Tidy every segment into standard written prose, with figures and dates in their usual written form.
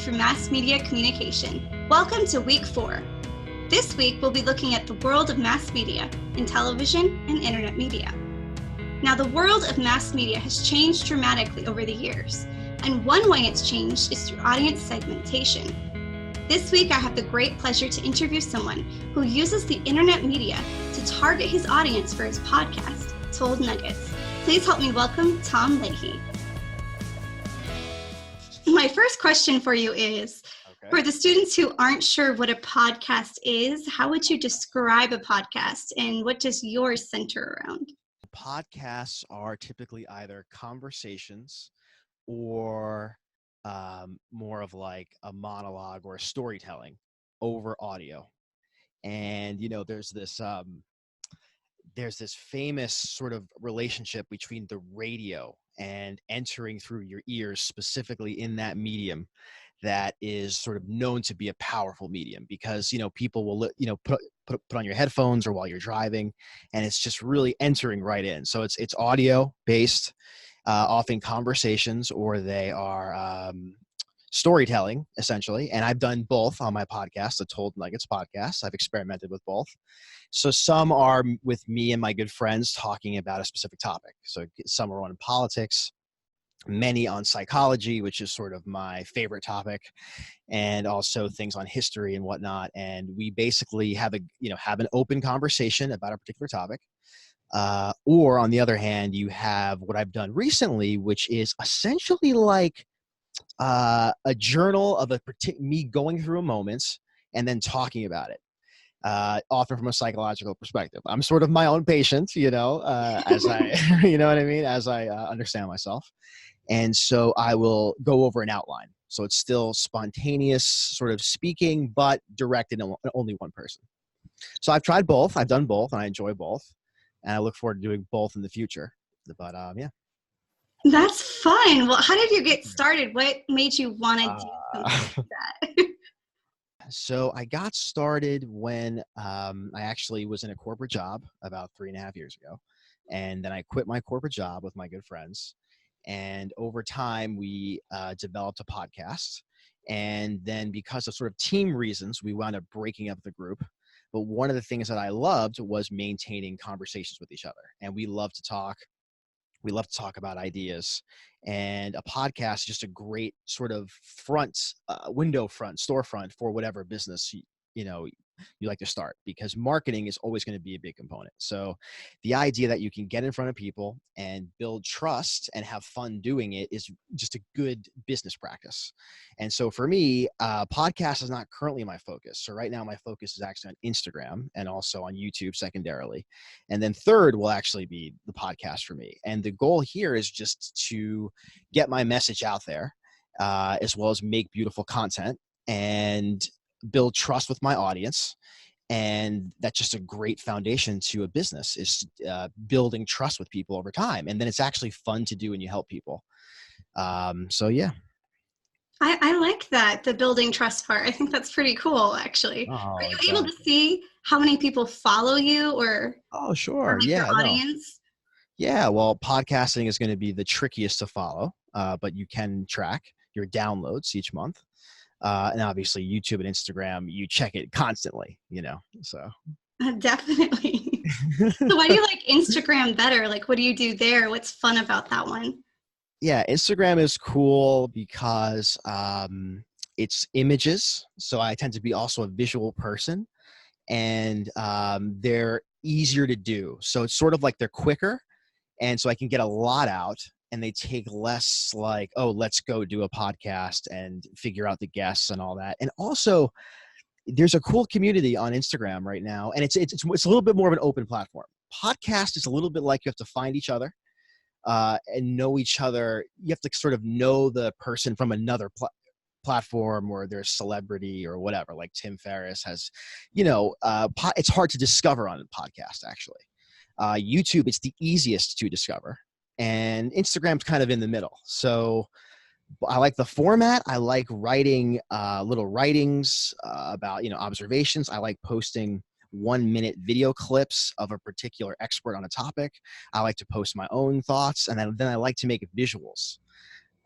for mass media communication. Welcome to week 4. This week, we'll be looking at the world of mass media in television and internet media. Now, the world of mass media has changed dramatically over the years, and one way it's changed is through audience segmentation. This week, I have the great pleasure to interview someone who uses the internet media to target his audience for his podcast, Told Nuggets. Please help me welcome Tom Leahy. My first question for you is, for the students who aren't sure what a podcast is, how would you describe a podcast and what does yours center around? Podcasts are typically either conversations or more of like a monologue or a storytelling over audio. And, you know, there's this famous sort of relationship between the radio and entering through your ears, specifically in that medium, that is sort of known to be a powerful medium because, you know, people will, put on your headphones or while you're driving, and it's just really entering right in. So it's audio based, often conversations, or they are storytelling essentially. And I've done both on my podcast, the Told Nuggets podcast. I've experimented with both. So some are with me and my good friends talking about a specific topic. So some are on politics, many on psychology, which is sort of my favorite topic, and also things on history and whatnot. And we basically have an open conversation about a particular topic. Or on the other hand, you have what I've done recently, which is essentially like a journal of me going through a moment and then talking about it. Often from a psychological perspective. I'm sort of my own patient, as I, you know what I mean? As I understand myself. And so I will go over an outline. So it's still spontaneous sort of speaking, but directed at only one person. So I've tried both. I've done both and I enjoy both. And I look forward to doing both in the future. But yeah. That's fun. Well, how did you get started? What made you want to do something like that? So I got started when I actually was in a corporate job about 3.5 years ago. And then I quit my corporate job with my good friends. And over time, we developed a podcast. And then because of sort of team reasons, we wound up breaking up the group. But one of the things that I loved was maintaining conversations with each other. And we love to talk. We love to talk about ideas, and a podcast is just a great sort of storefront for whatever business you like to start, because marketing is always going to be a big component. So the idea that you can get in front of people and build trust and have fun doing it is just a good business practice. And so for me, podcast is not currently my focus. So right now my focus is actually on Instagram and also on YouTube secondarily. And then third will actually be the podcast for me. And the goal here is just to get my message out there, as well as make beautiful content and build trust with my audience. And that's just a great foundation to a business, is building trust with people over time. And then it's actually fun to do and you help people. So yeah. I like that, the building trust part. I think that's pretty cool, actually. Oh, Are you exactly. able to see how many people follow you or sure. like your audience? Yeah, well, podcasting is going to be the trickiest to follow, but you can track your downloads each month. And obviously YouTube and Instagram, you check it constantly, so. Definitely. So why do you like Instagram better? Like, what do you do there? What's fun about that one? Yeah, Instagram is cool because it's images. So I tend to be also a visual person, and they're easier to do. So it's sort of like they're quicker. And so I can get a lot out. And they take less like, oh, let's go do a podcast and figure out the guests and all that. And also, there's a cool community on Instagram right now, and it's a little bit more of an open platform. Podcast is a little bit like you have to find each other and know each other. You have to sort of know the person from another platform, or their celebrity or whatever. Like Tim Ferriss has, it's hard to discover on a podcast actually. YouTube, it's the easiest to discover. And Instagram's kind of in the middle. So I like the format. I like writing little writings about, observations. I like posting 1-minute video clips of a particular expert on a topic. I like to post my own thoughts. And then I like to make visuals.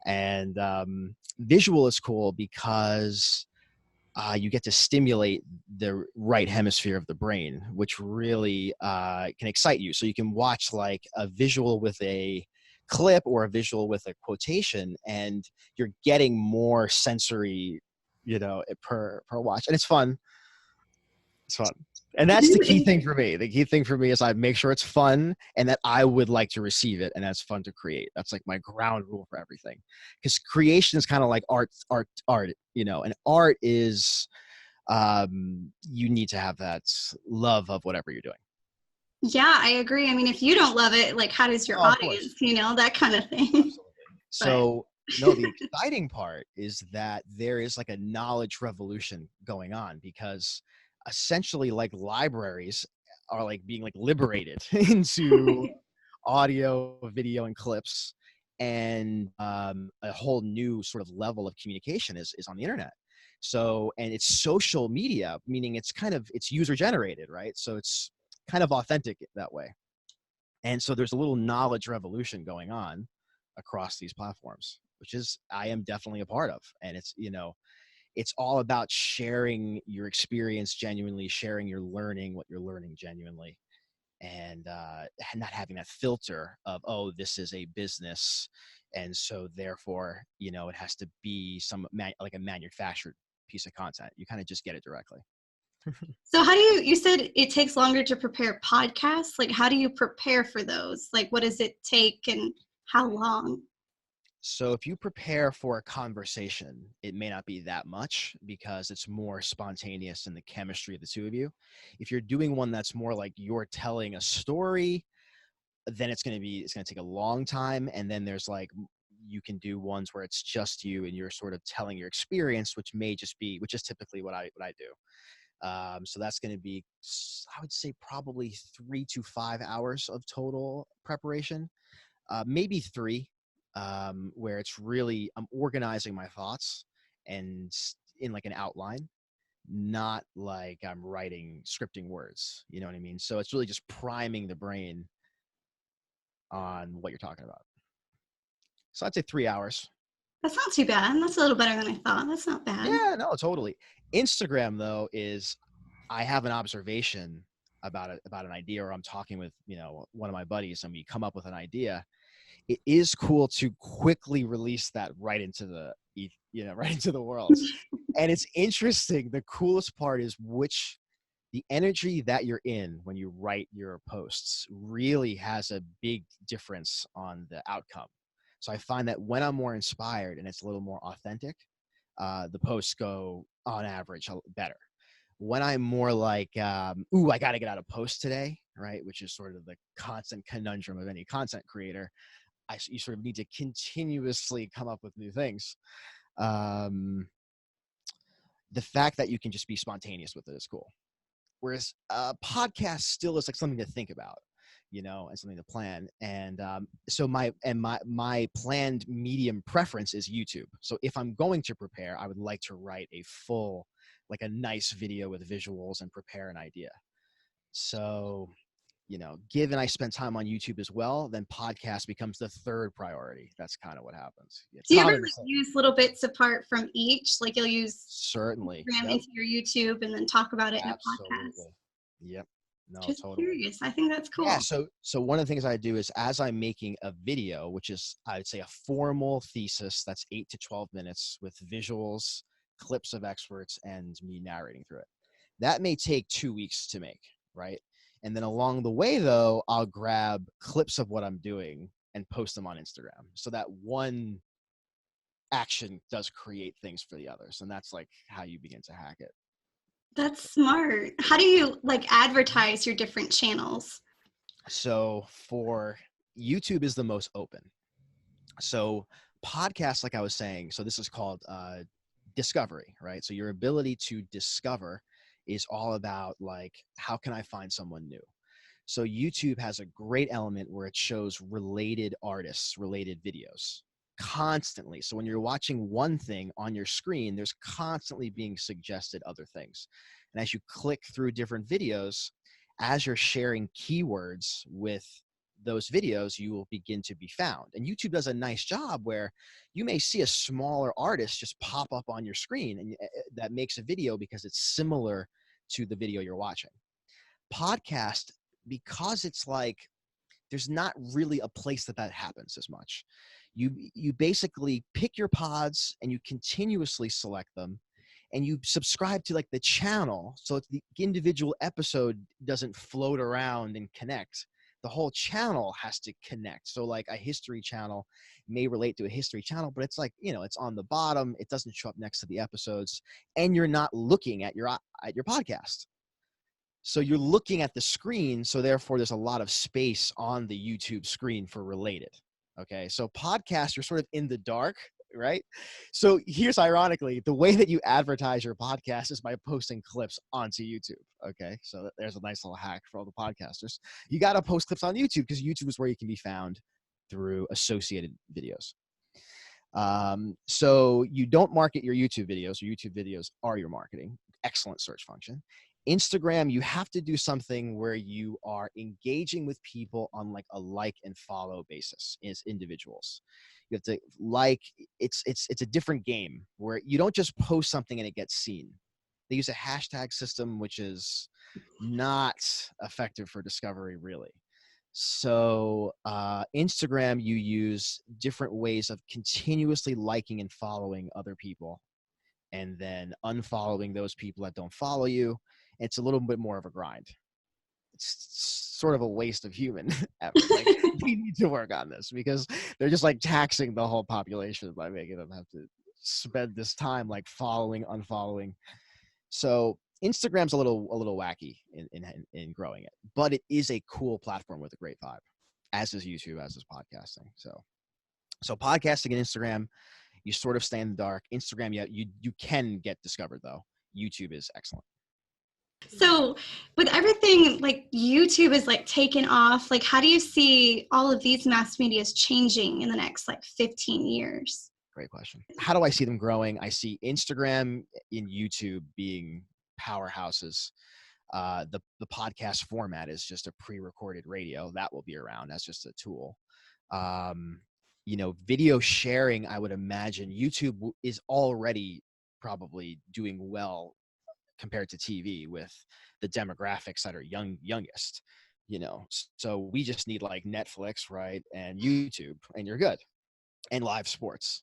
And visual is cool because you get to stimulate the right hemisphere of the brain, which really can excite you. So you can watch like a visual with a clip or a visual with a quotation, and you're getting more sensory, per watch, and it's fun. It's fun. And that's the key thing for me. The key thing for me is I make sure it's fun and that I would like to receive it, and that's fun to create. That's like my ground rule for everything. Because creation is kind of like art, and art is you need to have that love of whatever you're doing. Yeah, I agree. I mean, if you don't love it, like, how does your audience, that kind of thing. Absolutely. So, no, the exciting part is that there is like a knowledge revolution going on, because essentially like libraries are like being like liberated into audio, video, and clips, and a whole new sort of level of communication is on the internet. So, and it's social media, meaning it's user generated, right? So it's kind of authentic that way. And so there's a little knowledge revolution going on across these platforms, which is I am definitely a part of. And it's all about sharing your experience genuinely, sharing your learning, what you're learning genuinely, and not having that filter of, oh, this is a business, and so therefore it has to be like a manufactured piece of content. You kind of just get it directly. So how do you said it takes longer to prepare podcasts? Like, how do you prepare for those? Like, what does it take and how long? So if you prepare for a conversation, it may not be that much because it's more spontaneous in the chemistry of the two of you. If you're doing one that's more like you're telling a story, then it's going to take a long time. And then there's like, you can do ones where it's just you and you're sort of telling your experience, which is typically what I do. So that's going to be, I would say, probably 3 to 5 hours of total preparation, maybe 3, where it's really, I'm organizing my thoughts and in like an outline, not like I'm scripting words. You know what I mean? So it's really just priming the brain on what you're talking about. So I'd say 3 hours. That's not too bad. That's a little better than I thought. That's not bad. Yeah, no, totally. Instagram though is, I have an observation about an idea, or I'm talking with one of my buddies and we come up with an idea. It is cool to quickly release that right into the right into the world. And it's interesting. The coolest part is the energy that you're in when you write your posts really has a big difference on the outcome. So I find that when I'm more inspired and it's a little more authentic, the posts go on average better. When I'm more like, ooh, I got to get out a post today, right? Which is sort of the constant conundrum of any content creator. You sort of need to continuously come up with new things. The fact that you can just be spontaneous with it is cool. Whereas a podcast still is like something to think about, and something to plan. And so my planned medium preference is YouTube. So if I'm going to prepare, I would like to write a full, like a nice video with visuals and prepare an idea. So, given I spend time on YouTube as well, then podcast becomes the third priority. That's kind of what happens. Do you ever use little bits apart from each? Like you'll use certainly Instagram into your YouTube and then talk about it in a podcast? Yep. No, Just totally. curious. I think that's cool. Yeah. So one of the things I do is, as I'm making a video, which is, I would say, a formal thesis that's 8 to 12 minutes with visuals, clips of experts, and me narrating through it. That may take 2 weeks to make, right? And then along the way, though, I'll grab clips of what I'm doing and post them on Instagram. So that one action does create things for the others. And that's like how you begin to hack it. That's smart. How do you like advertise your different channels? So for YouTube is the most open. So podcasts, like I was saying, so this is called discovery, right? So your ability to discover is all about like, how can I find someone new? So YouTube has a great element where it shows related artists, related videos constantly. So when you're watching one thing on your screen, there's constantly being suggested other things. And as you click through different videos, as you're sharing keywords with those videos, you will begin to be found. And YouTube does a nice job where you may see a smaller artist just pop up on your screen, and that makes a video because it's similar to the video you're watching. Podcast, because it's like there's not really a place that happens as much. You basically pick your pods and you continuously select them, and you subscribe to like the channel, so the individual episode doesn't float around and connect. The whole channel has to connect. So like a history channel may relate to a history channel, but it's like, it's on the bottom, it doesn't show up next to the episodes, and you're not looking at your podcast. So you're looking at the screen, so therefore there's a lot of space on the YouTube screen for related. Okay, so podcast, you're sort of in the dark, right? So here's ironically, the way that you advertise your podcast is by posting clips onto YouTube. Okay, so there's a nice little hack for all the podcasters. You got to post clips on YouTube because YouTube is where you can be found through associated videos. So you don't market your YouTube videos. Your YouTube videos are your marketing. Excellent search function. Instagram, you have to do something where you are engaging with people on like a like and follow basis as individuals. You have to it's a different game where you don't just post something and it gets seen. They use a hashtag system, which is not effective for discovery, really. So Instagram, you use different ways of continuously liking and following other people, and then unfollowing those people that don't follow you. It's a little bit more of a grind. It's sort of a waste of human effort. Like, we need to work on this because they're just like taxing the whole population by making them have to spend this time like following, unfollowing. So Instagram's a little wacky in growing it, but it is a cool platform with a great vibe, as is YouTube, as is podcasting. So podcasting and Instagram, you sort of stay in the dark. Instagram, yeah, you can get discovered though. YouTube is excellent. So with everything like YouTube is like taken off, like how do you see all of these mass medias changing in the next like 15 years? Great question. How do I see them growing? I see Instagram and YouTube being powerhouses. The podcast format is just a pre-recorded radio that will be around as just a tool. Video sharing, I would imagine YouTube is already probably doing well compared to TV with the demographics that are youngest, so we just need like Netflix, right? And YouTube, and you're good. And live sports.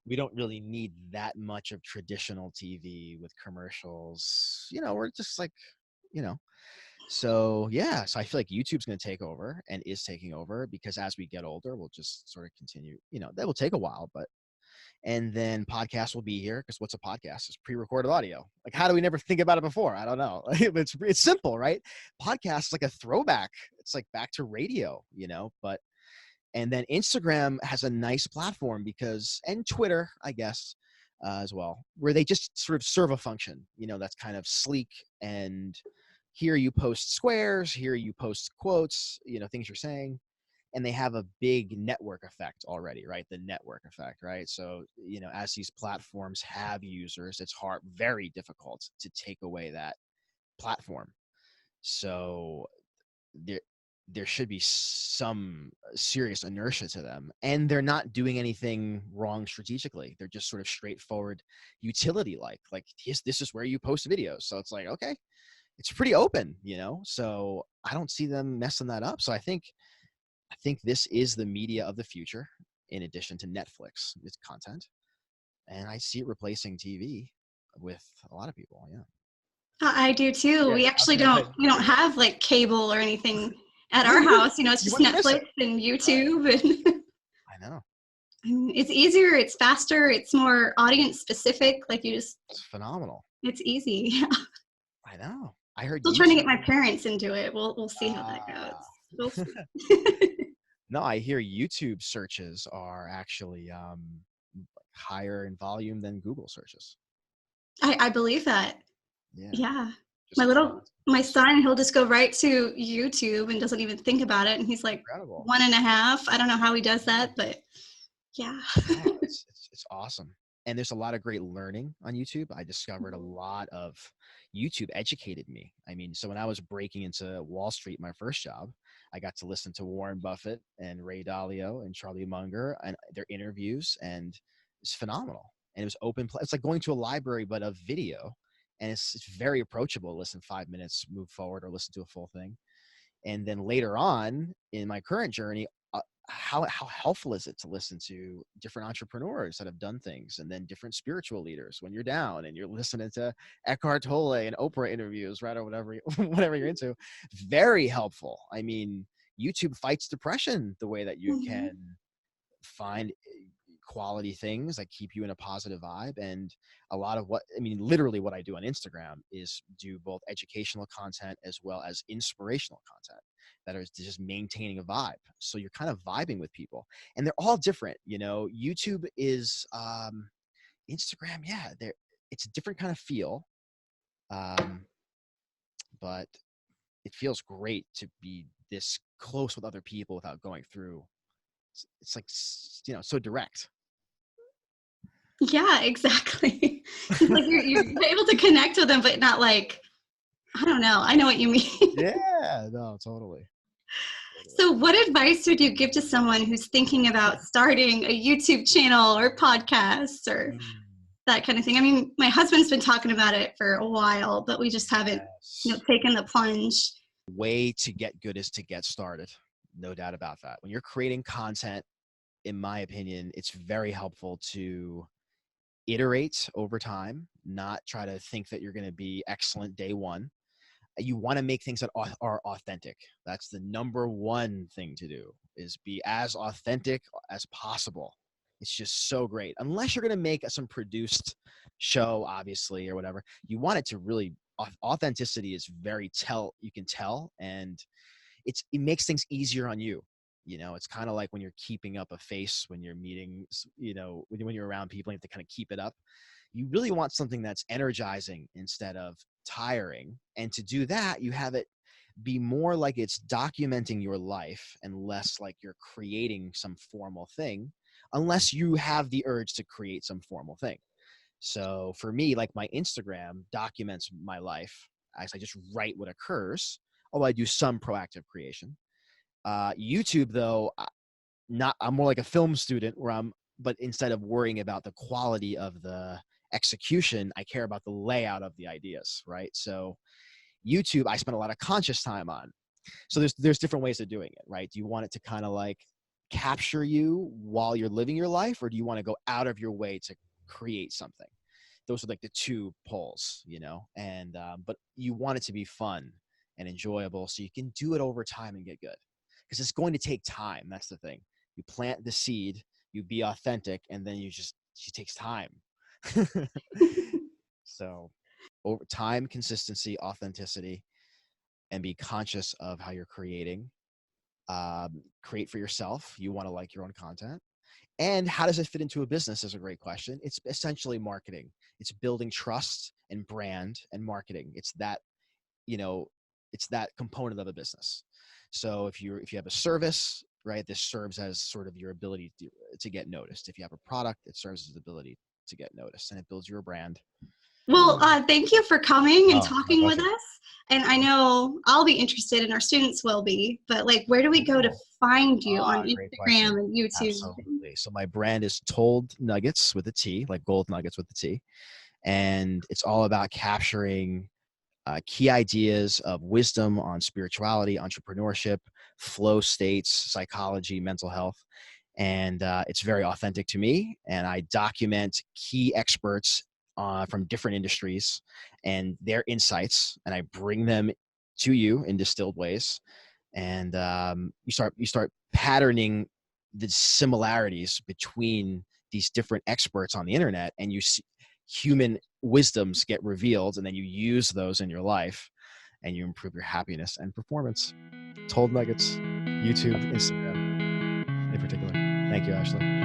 We don't really need that much of traditional TV with commercials. We're just like, so yeah. So I feel like YouTube's going to take over and is taking over because as we get older, we'll just sort of continue, that will take a while, and then podcasts will be here because what's a podcast? It's pre-recorded audio. Like, how do we never think about it before? I don't know. It's simple, right? Podcast like a throwback. It's like back to radio, but and then Instagram has a nice platform and Twitter, I guess, as well, where they just sort of serve a function, that's kind of sleek. And here you post squares, here you post quotes, things you're saying. And they have a big network effect already, right? The network effect, right? So, as these platforms have users, it's very difficult to take away that platform. So there should be some serious inertia to them, and they're not doing anything wrong strategically. They're just sort of straightforward utility, like this is where you post videos. So it's like, okay, it's pretty open, so I don't see them messing that up. So I think this is the media of the future in addition to Netflix with content, and I see it replacing TV with a lot of people. Yeah. I do too. Yeah, We actually we don't have like cable or anything at our house. It's just Netflix and YouTube. Right. And I know. It's easier, it's faster, it's more audience specific. Like it's phenomenal. It's easy. Yeah. I know. I heard. Still trying to get my parents into it. We'll see how that goes. We'll see. No, I hear YouTube searches are actually higher in volume than Google searches. I believe that. Yeah. My Just son, he'll just go right to YouTube and doesn't even think about it. And he's like incredible. 1.5. I don't know how he does that, but yeah. Oh, it's awesome. And there's a lot of great learning on YouTube. I discovered a lot of YouTube educated me. I mean, so when I was breaking into Wall Street, my first job, I got to listen to Warren Buffett and Ray Dalio and Charlie Munger and their interviews, and it's phenomenal. And it was open. It's like going to a library, but of video, and it's very approachable. Listen 5 minutes, move forward, or listen to a full thing. And then later on in my current journey, how helpful is it to listen to different entrepreneurs that have done things, and then different spiritual leaders when you're down and you're listening to Eckhart Tolle and Oprah interviews, right? Or whatever, whatever you're into. Very helpful. I mean, YouTube fights depression the way that you Mhm. can find quality things that keep you in a positive vibe. And a lot of literally what I do on Instagram is do both educational content as well as inspirational content that are just maintaining a vibe. So you're kind of vibing with people, and they're all different. YouTube is Instagram. Yeah, it's a different kind of feel. But it feels great to be this close with other people without going through. It's like, so direct. Yeah, exactly. It's like you're able to connect with them, but not like, I don't know. I know what you mean. Yeah, no, totally. So, what advice would you give to someone who's thinking about starting a YouTube channel or podcast or Mm, that kind of thing? I mean, my husband's been talking about it for a while, but we just haven't, yes. taken the plunge. Way to get good is to get started. No doubt about that. When you're creating content, in my opinion, it's very helpful to iterate over time, not try to think that you're going to be excellent day one. You want to make things that are authentic. That's the number one thing to do, is be as authentic as possible. It's just so great. Unless you're going to make some produced show, obviously, or whatever, you want it to really, authenticity is you can tell, and it makes things easier on you. It's kind of like when you're keeping up a face when you're meeting, when you're around people, you have to kind of keep it up. You really want something that's energizing instead of tiring. And to do that, you have it be more like it's documenting your life and less like you're creating some formal thing, unless you have the urge to create some formal thing. So for me, like, my Instagram documents my life as I just write what occurs, although I do some proactive creation. YouTube, though, I'm more like a film student but instead of worrying about the quality of the execution, I care about the layout of the ideas, right? So YouTube, I spend a lot of conscious time on. So there's different ways of doing it, right? Do you want it to kind of like capture you while you're living your life, or do you want to go out of your way to create something? Those are like the two poles, and but you want it to be fun and enjoyable so you can do it over time and get good, because it's going to take time. That's the thing. You plant the seed, you be authentic, and then it takes time. So over time, consistency, authenticity, and be conscious of how you're creating. Create for yourself. You want to like your own content. And how does it fit into a business is a great question. It's essentially marketing. It's building trust and brand and marketing. You know, it's that component of a business. So if you have a service, right, this serves as sort of your ability to get noticed. If you have a product, it serves as the ability to get noticed, and it builds your brand. Well, thank you for coming and Oh, my talking with pleasure. us. And I know I'll be interested, and our students will be. But like, where do we go to find you on Great question. Instagram and YouTube? Absolutely. So my brand is Told Nuggets with a T, like gold nuggets with a T. And it's all about capturing key ideas of wisdom on spirituality, entrepreneurship, flow states, psychology, mental health. And it's very authentic to me. And I document key experts from different industries and their insights, and I bring them to you in distilled ways. And you start patterning the similarities between these different experts on the internet, and you see human wisdoms get revealed, and then you use those in your life, and you improve your happiness and performance. Told Nuggets, YouTube, Instagram in particular. Thank you, Ashley.